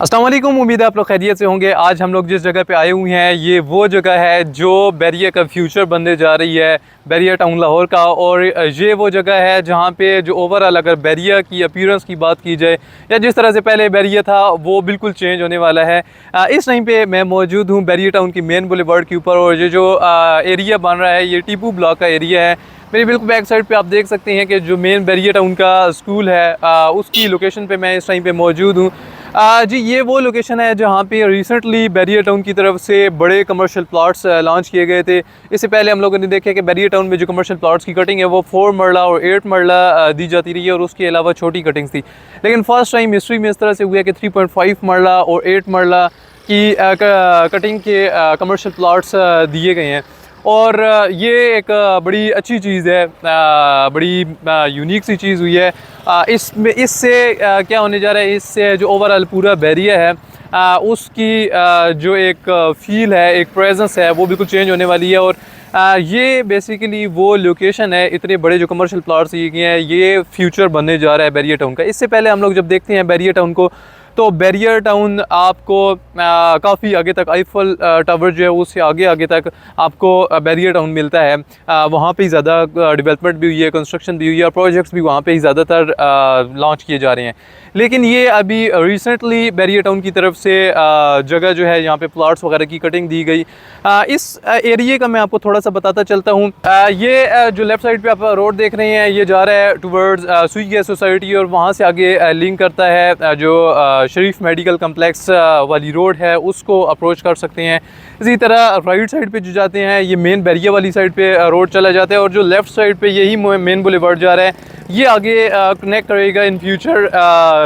अस्सलाम वालेकुम, उम्मीद है आप लोग खैरियत से होंगे। आज हम लोग जिस जगह पे आए हुए हैं ये वो जगह है जो बैरिया का फ्यूचर बनने जा रही है, बैरिया टाउन लाहौर का। और ये वो जगह है जहाँ पे जो ओवरऑल अगर बैरिया की अपीयरेंस की बात की जाए या जिस तरह से पहले बैरिया था वो बिल्कुल चेंज होने वाला है। इस टाइम पे मैं मौजूद हूँ बैरिया टाउन की मेन बुलेवार्ड के ऊपर, और ये जो एरिया बन रहा है ये टीपू ब्लॉक का एरिया है। मेरी बिल्कुल बैक साइड पे आप देख सकते हैं कि जो मेन बैरिया टाउन का स्कूल है उसकी लोकेशन पे मैं इस टाइम पे मौजूद हूँ। जी ये वो लोकेशन है जहाँ पे रिसेंटली बैरिया टाउन की तरफ से बड़े कमर्शियल प्लॉट्स लॉन्च किए गए थे। इससे पहले हम लोगों ने देखा कि बैरिया टाउन में जो कमर्शियल प्लॉट्स की कटिंग है वो 4 मरला और 8 मरला दी जाती रही है, और उसके अलावा छोटी कटिंग्स थी। लेकिन फर्स्ट टाइम हिस्ट्री में इस तरह से हुआ है कि 3.5 मरला और 8 मरला की कटिंग के कमर्शियल प्लॉट्स दिए गए हैं। और ये एक बड़ी अच्छी चीज़ है, बड़ी यूनिक सी चीज़ हुई है। इसमें इससे क्या होने जा रहा है, इससे जो ओवरऑल पूरा बैरिया है उसकी जो एक फ़ील है, एक प्रेजेंस है, वो बिल्कुल चेंज होने वाली है। और ये बेसिकली वो लोकेशन है, इतने बड़े जो कमर्शियल प्लॉट्स ये हैं, ये फ्यूचर बनने जा रहा है बैरिया टाउन का। इससे पहले हम लोग जब देखते हैं बैरिया टाउन को, तो बैरिया टाउन आपको काफ़ी आगे तक आईफल टावर जो है उससे आगे आगे तक आपको बैरिया टाउन मिलता है। वहाँ पे ही ज़्यादा डेवलपमेंट भी हुई है, कंस्ट्रक्शन भी हुई है, और प्रोजेक्ट्स भी वहाँ पे ही ज़्यादातर लॉन्च किए जा रहे हैं। लेकिन ये अभी रिसेंटली बैरिया टाउन की तरफ से जगह जो है यहाँ पे प्लॉट्स वगैरह की कटिंग दी गई। इस एरिए का मैं आपको थोड़ा सा बताता चलता हूँ। ये जो लेफ़्ट साइड पे आप रोड देख रहे हैं ये जा रहा है टूवर्ड्स सुई गैस सोसाइटी, और वहाँ से आगे लिंक करता है जो शरीफ मेडिकल कम्प्लेक्स वाली रोड है, उसको अप्रोच कर सकते हैं। इसी तरह राइट साइड पे जो जाते हैं ये मेन बैरिया वाली साइड पे रोड चला जाता है, और जो लेफ़्ट साइड पे यही मेन बुलेवार्ड जा रहा है ये आगे कनेक्ट करेगा इन फ्यूचर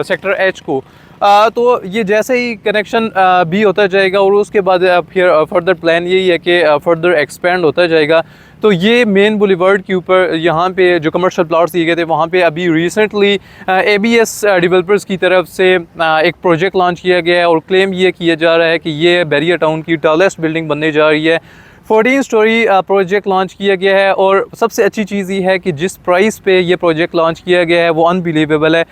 सेक्टर एच को। तो ये जैसे ही कनेक्शन भी होता जाएगा और उसके बाद फिर फर्दर प्लान यही है कि फर्दर एक्सपेंड होता जाएगा। तो ये मेन बुलेवार्ड के ऊपर यहाँ पे जो कमर्शियल प्लॉट्स दिए गए थे वहाँ पे अभी रिसेंटली एबीएस डेवलपर्स की तरफ से एक प्रोजेक्ट लॉन्च किया गया है, और क्लेम ये किया जा रहा है कि ये बैरिया टाउन की टॉलेस्ट बिल्डिंग बनने जा रही है। 14 स्टोरी प्रोजेक्ट लॉन्च किया गया है, और सबसे अच्छी चीज़ ये है कि जिस प्राइस पे ये प्रोजेक्ट लॉन्च किया गया है वो अनबिलीवेबल है।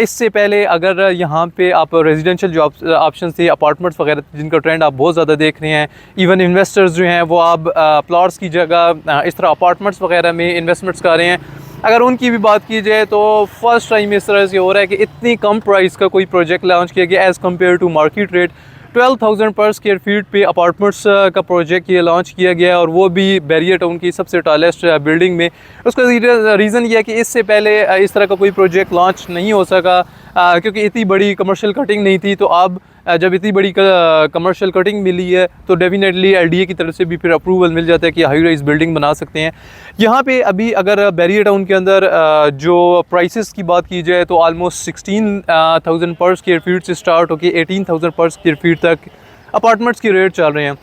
इससे पहले अगर यहाँ पे आप रेजिडेंशियल जो ऑप्शन थे, अपार्टमेंट्स वगैरह जिनका ट्रेंड आप बहुत ज़्यादा देख रहे हैं, इवन इन्वेस्टर्स जो हैं वो आप प्लॉट्स की जगह इस तरह अपार्टमेंट्स वगैरह में इन्वेस्टमेंट्स कर रहे हैं। अगर उनकी भी बात की जाए तो फर्स्ट टाइम इस तरह से हो रहा है कि इतनी कम प्राइस का कोई प्रोजेक्ट लॉन्च किया गया as compare to market rate. 12,000 पर स्क्वायर फीट पे अपार्टमेंट्स का प्रोजेक्ट ये लॉन्च किया गया है, और वो भी बैरिया टाउन की सबसे टॉलेस्ट बिल्डिंग में। उसका रीज़न ये है कि इससे पहले इस तरह का कोई प्रोजेक्ट लॉन्च नहीं हो सका, क्योंकि इतनी बड़ी कमर्शियल कटिंग नहीं थी। तो अब जब इतनी बड़ी कमर्शियल कटिंग मिली है तो डेफिनेटली एलडीए की तरफ से भी फिर अप्रूवल मिल जाता है कि हाई राइज बिल्डिंग बना सकते हैं। यहाँ पे अभी अगर बैरिया टाउन के अंदर जो प्राइसेस की बात की जाए तो ऑलमोस्ट 16,000 पर स्क्वायर फीट से स्टार्ट होकर 18,000 पर स्क्वायर फीट तक अपार्टमेंट्स के रेट चल रहे हैं।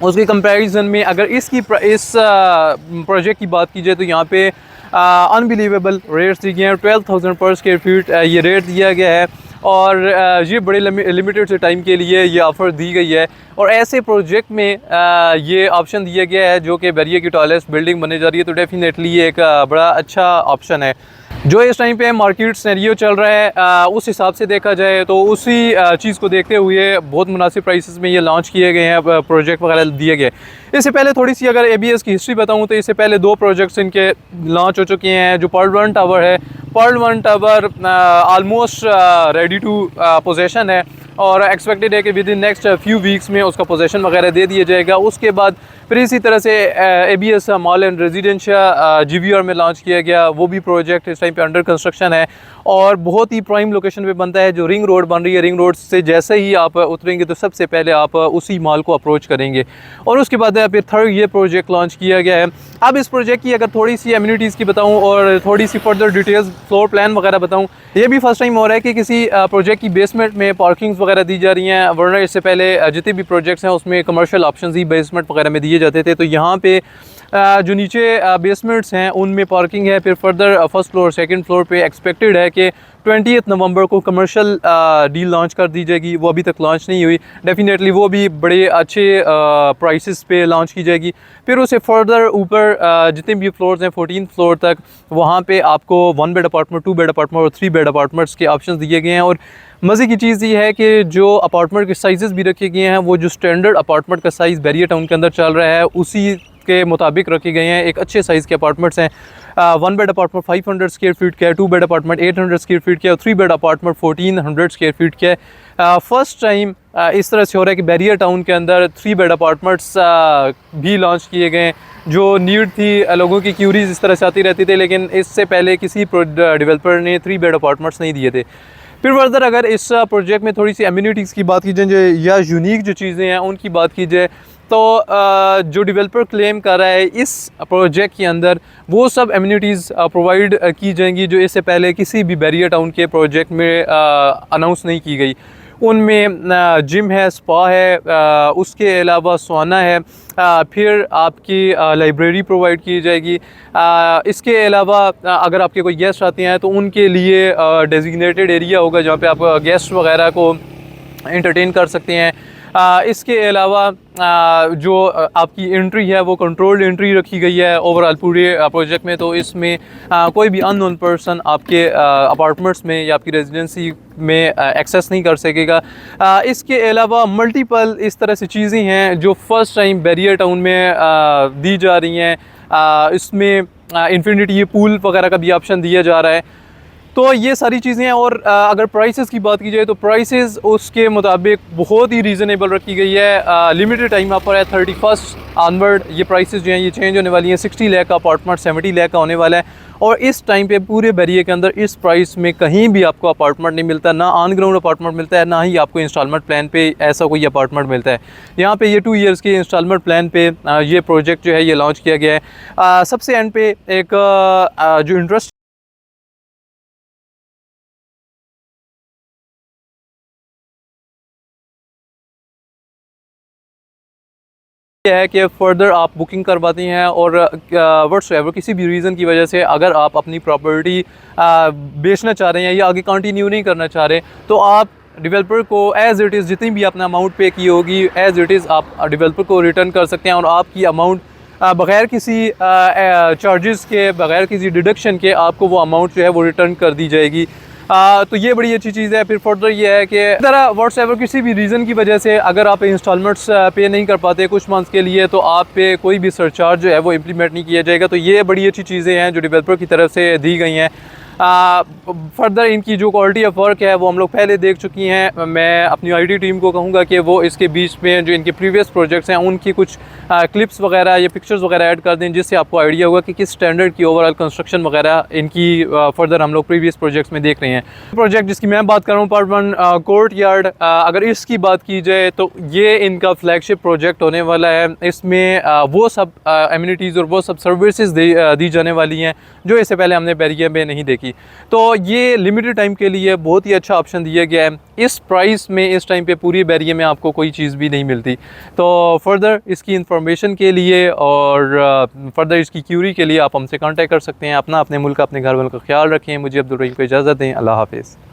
उसके कंपैरिजन में अगर इस प्रोजेक्ट की बात की जाए तो यहाँ पे अनबिलीवेबल रेट्स दिए गए हैं। 12,000 पर स्क्वायर फीट ये रेट दिया गया है, और ये बड़े लिमिटेड से टाइम के लिए ये ऑफ़र दी गई है। और ऐसे प्रोजेक्ट में ये ऑप्शन दिया गया है जो कि बैरिया की टॉलेस्ट बिल्डिंग बनने जा रही है, तो डेफिनेटली ये एक बड़ा अच्छा ऑप्शन है। जो इस टाइम पे मार्केट सिनेरियो चल रहा है उस हिसाब से देखा जाए तो उसी चीज़ को देखते हुए बहुत मुनासिब प्राइसेस में ये लॉन्च किए गए हैं, प्रोजेक्ट वगैरह दिए गए। इससे पहले थोड़ी सी अगर एबीएस की हिस्ट्री बताऊं तो इससे पहले 2 प्रोजेक्ट्स इनके लॉन्च हो चुके हैं। जो पर्ल 1 टावर है, Pearl 1 tower almost ready to possession है, और एक्सपेक्टेड है कि within next few weeks में उसका पोजेशन वगैरह दे दिया जाएगा। उसके बाद फिर इसी तरह से ABS mall and residencia GVR में लॉन्च किया गया, वो भी प्रोजेक्ट इस टाइम पे अंडर कंस्ट्रक्शन है, और बहुत ही प्राइम लोकेशन पे बनता है। जो रिंग रोड बन रही है, रिंग रोड से जैसे ही आप उतरेंगे तो सबसे पहले आप उसी मॉल को अप्रोच करेंगे। और उसके बाद फिर थर्ड ये प्रोजेक्ट लॉन्च किया गया है। अब इस प्रोजेक्ट की अगर थोड़ी सी एम्यूनिटीज़ की बताऊँ और थोड़ी सी फर्दर डिटेल्स फ्लोर प्लान वगैरह बताऊँ, ये भी फर्स्ट टाइम हो रहा है कि किसी प्रोजेक्ट की बेसमेंट में पार्किंग्स वगैरह दी जा रही हैं, वरना इससे पहले जितने भी प्रोजेक्ट्स हैं उसमें कमर्शियल ऑप्शन ही बेसमेंट वगैरह में दिए जाते थे। तो यहाँ पे जो नीचे बेसमेंट्स हैं उनमें पार्किंग है। फिर further first floor second floor पे एक्सपेक्टेड है कि 20 नवंबर को कमर्शियल डील लॉन्च कर दी जाएगी। वो अभी तक लॉन्च नहीं हुई, डेफिनेटली वो भी बड़े अच्छे प्राइसेस पे लॉन्च की जाएगी। फिर उसे फर्दर ऊपर जितने भी फ्लोर्स हैं 14 फ्लोर तक, वहाँ पे आपको 1 बेड अपार्टमेंट, 2 बेड अपार्टमेंट और 3 बेड अपार्टमेंट्स के ऑप्शन दिए गए हैं। और मज़े की चीज़ ये है कि जो अपार्टमेंट के साइज़ भी रखे गए हैं वो जो स्टैंडर्ड अपार्टमेंट का साइज़ बैरियर टाउन के अंदर चल रहा है उसी के मुताबिक रखे गए हैं। एक अच्छे साइज़ के अपार्टमेंट्स हैं। 1 बेड अपार्टमेंट 500 स्क्वायर फीट का है, 2 बेड अपार्टमेंट 800 स्क्वायर फीट का है और 3 बेड अपार्टमेंट 1400 स्क्वायर फीट का है। फर्स्ट टाइम इस तरह से हो रहा है कि बैरियर टाउन के अंदर 3 बेड अपार्टमेंट्स भी लॉन्च किए गए हैं। जो नीड थी, लोगों की क्यूरीज इस तरह से आती रहती थी, लेकिन इससे पहले किसी डेवलपर ने 3 बेड अपार्टमेंट्स नहीं दिए थे। फिर फर्दर अगर इस प्रोजेक्ट में थोड़ी सी एम्यूनिटीज़ की बात की जाए या यूनिक जो चीज़ें हैं उनकी बात की जाए, तो जो डेवलपर क्लेम कर रहा है इस प्रोजेक्ट के अंदर वो सब एम्यूनिटीज़ प्रोवाइड की जाएंगी जो इससे पहले किसी भी बैरियर टाउन के प्रोजेक्ट में अनाउंस नहीं की गई। उनमें जिम है, स्पा है, उसके अलावा सौना है, फिर आपकी लाइब्रेरी प्रोवाइड की जाएगी। इसके अलावा अगर आपके कोई गेस्ट आते हैं तो उनके लिए डेजिग्नेटेड एरिया होगा जहाँ पे आप गेस्ट वगैरह को एंटरटेन कर सकते हैं। इसके अलावा जो आपकी एंट्री है वो कंट्रोल्ड एंट्री रखी गई है ओवरऑल पूरे प्रोजेक्ट में। तो इसमें कोई भी अननोन पर्सन आपके अपार्टमेंट्स में या आपकी रेजिडेंसी में एक्सेस नहीं कर सकेगा। इसके अलावा मल्टीपल इस तरह से चीज़ें हैं जो फर्स्ट टाइम बैरियर टाउन में दी जा रही हैं। इसमें इन्फिनिटी पूल वगैरह का भी ऑप्शन दिया जा रहा है। तो ये सारी चीज़ें हैं। और अगर प्राइसेस की बात की जाए तो प्राइसेस उसके मुताबिक बहुत ही रीज़नेबल रखी गई है। लिमिटेड टाइम ऑफर है 31 ऑनवर्ड। ये प्राइसेस जो हैं ये चेंज होने वाली हैं। 60 लाख का अपार्टमेंट 70 लाख का होने वाला है। और इस टाइम पे पूरे बैरियर के अंदर इस प्राइस में कहीं भी आपको अपार्टमेंट नहीं मिलता, ना ऑन ग्राउंड अपार्टमेंट मिलता है, ना ही आपको इंस्टॉलमेंट प्लान पे ऐसा कोई अपार्टमेंट मिलता है। यहाँ पे ये 2 ईयर्स के इंस्टॉलमेंट प्लान पे ये प्रोजेक्ट जो है ये लॉन्च किया गया है। सबसे एंड पे एक जो इंटरेस्ट है कि फ़र्दर आप बुकिंग करवाती हैं और व्हाट्सएवर किसी भी रीज़न की वजह से अगर आप अपनी प्रॉपर्टी बेचना चाह रहे हैं या आगे कंटिन्यू नहीं करना चाह रहे, तो आप डेवलपर को एज़ इट इज़ जितनी भी आपने अमाउंट पे की होगी एज़ इट इज़ आप डेवलपर को रिटर्न कर सकते हैं। और आपकी अमाउंट बग़ैर किसी चार्जेस के, बग़ैर किसी डिडक्शन के आपको वो अमाउंट जो है वो रिटर्न कर दी जाएगी। तो ये बड़ी अच्छी चीज़ है। फिर फर्दर ये है कि तरह व्हाट्सएवर किसी भी रीज़न की वजह से अगर आप इंस्टॉलमेंट्स पे नहीं कर पाते कुछ मंथ्स के लिए, तो आप पे कोई भी सरचार्ज जो है वो इम्प्लीमेंट नहीं किया जाएगा। तो ये बड़ी अच्छी चीज़ें हैं जो डेवलपर की तरफ से दी गई हैं। फर्दर इनकी जो क्वालिटी ऑफ वर्क है वो हम लोग पहले देख चुकी हैं। मैं अपनी आईटी टीम को कहूँगा कि वो इसके बीच में जो इनके प्रीवियस प्रोजेक्ट्स हैं उनकी कुछ क्लिप्स वगैरह या पिक्चर्स वगैरह ऐड कर दें, जिससे आपको आइडिया होगा कि किस स्टैंडर्ड की ओवरऑल कंस्ट्रक्शन वगैरह इनकी फर्दर हम लोग प्रीवियस प्रोजेक्ट्स में देख रहे हैं। प्रोजेक्ट जिसकी मैं बात कर रहा हूँ पार्ट 1 कोर्ट यार्ड, अगर इसकी बात की जाए तो ये इनका फ्लैगशिप प्रोजेक्ट होने वाला है। इसमें वो सब एम्यूनिटीज़ और वो सब सर्विसेज दी जाने वाली हैं जो इससे पहले हमने बैरियर में नहीं देखी। तो ये लिमिटेड टाइम के लिए बहुत ही अच्छा ऑप्शन दिया गया है। इस प्राइस में इस टाइम पे पूरी बैरियर में आपको कोई चीज़ भी नहीं मिलती। तो फर्दर इसकी इंफॉर्मेशन के लिए और फर्दर इसकी क्यूरी के लिए आप हमसे कांटेक्ट कर सकते हैं। अपना, अपने मुल्क, अपने घर वालों का ख्याल रखें। मुझे अब्दुल रहीम को इजाज़त दें। अल्लाह हाफ़िज़।